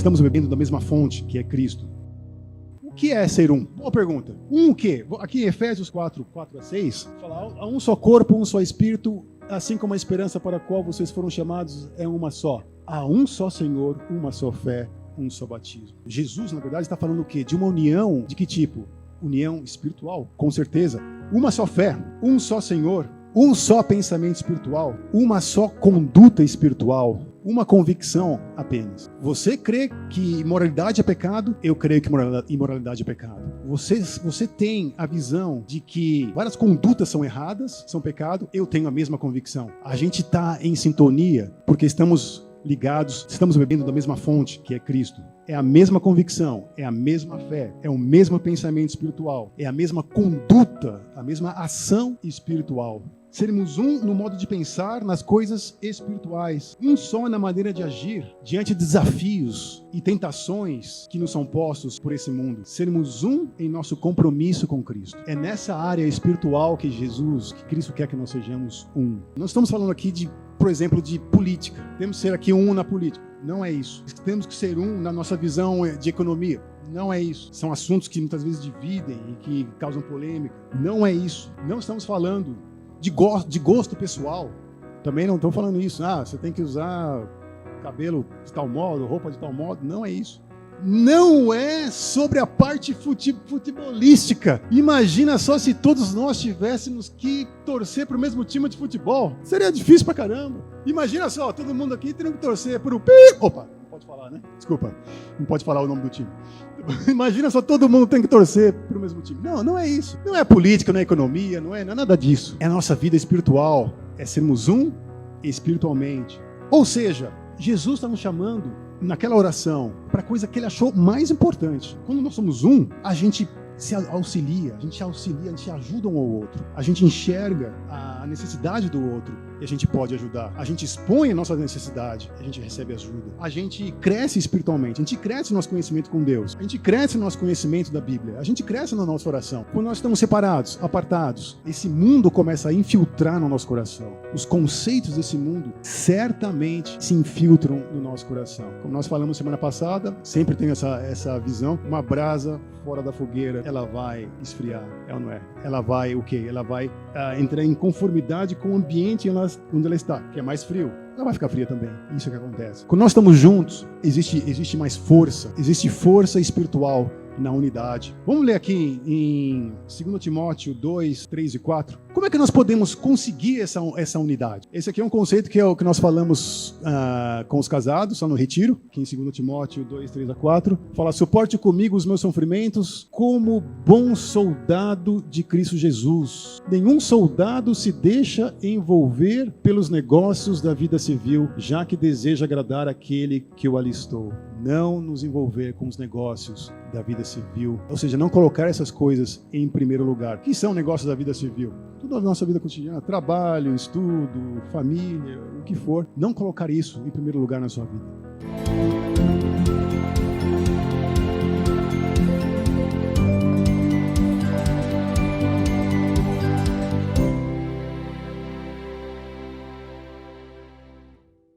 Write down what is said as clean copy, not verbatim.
estamos bebendo da mesma fonte, que é Cristo. O que é ser um? Boa pergunta. O quê? Aqui em Efésios 4:4-6, fala: há um só corpo, um só espírito, assim como a esperança para a qual vocês foram chamados é uma só. Há um só Senhor, uma só fé, um só batismo. Jesus, na verdade, está falando o quê? De uma união de que tipo? União espiritual, com certeza. Uma só fé, um só Senhor, um só pensamento espiritual, uma só conduta espiritual, uma convicção apenas. Você crê que imoralidade é pecado? Eu creio que imoralidade é pecado. Você tem a visão de que várias condutas são erradas, são pecado? Eu tenho a mesma convicção. A gente está em sintonia porque estamos ligados, estamos bebendo da mesma fonte, que é Cristo. É a mesma convicção, é a mesma fé, é o mesmo pensamento espiritual, é a mesma conduta, a mesma ação espiritual. Sermos um no modo de pensar nas coisas espirituais, um só na maneira de agir diante de desafios e tentações que nos são postos por esse mundo. Sermos um em nosso compromisso com Cristo. É nessa área espiritual que Cristo quer que nós sejamos um. Nós estamos falando aqui de, por exemplo, de política. Temos que ser aqui um na política. Não é isso. Temos que ser um na nossa visão de economia. Não é isso. São assuntos que muitas vezes dividem e que causam polêmica. Não é isso. Não estamos falando de gosto pessoal. Também não estou falando isso. Você tem que usar cabelo de tal modo, roupa de tal modo. Não é isso. Não é sobre a parte futebolística. Imagina só se todos nós tivéssemos que torcer para o mesmo time de futebol. Seria difícil pra caramba. Imagina só, todo mundo aqui tendo que torcer por Opa, não pode falar, né? Desculpa, não pode falar o nome do time. Imagina só, todo mundo tem que torcer para o mesmo time. Não é isso. Não é política, não é economia, não é nada disso. É a nossa vida espiritual. É sermos um espiritualmente. Ou seja, Jesus está nos chamando naquela oração para a coisa que ele achou mais importante. Quando nós somos um, a gente se auxilia, a gente ajuda um ao outro. A gente enxerga a necessidade do outro e a gente pode ajudar. A gente expõe a nossa necessidade e a gente recebe ajuda. A gente cresce espiritualmente, a gente cresce no nosso conhecimento com Deus. A gente cresce no nosso conhecimento da Bíblia. A gente cresce na nossa oração. Quando nós estamos separados, apartados, esse mundo começa a infiltrar no nosso coração. Os conceitos desse mundo certamente se infiltram no nosso coração. Como nós falamos semana passada, sempre tem essa visão, uma brasa fora da fogueira, ela vai esfriar, é ou não é? Ela vai o quê? Ela vai entrar em conformidade com o ambiente onde ela está, que é mais frio. Ela vai ficar fria também. Isso é que acontece. Quando nós estamos juntos, existe mais força, existe força espiritual na unidade. Vamos ler aqui em 2 Timóteo 2, 3 e 4. Como é que nós podemos conseguir essa unidade? Esse aqui é um conceito que é o que nós falamos com os casados, só no retiro, aqui em 2 Timóteo 2, 3 a 4. Fala: suporte comigo os meus sofrimentos como bom soldado de Cristo Jesus. Nenhum soldado se deixa envolver pelos negócios da vida civil, já que deseja agradar aquele que o alistou. Não nos envolver com os negócios da vida civil, ou seja, não colocar essas coisas em primeiro lugar. O que são negócios da vida civil? Tudo a nossa vida cotidiana, trabalho, estudo, família, o que for. Não colocar isso em primeiro lugar na sua vida.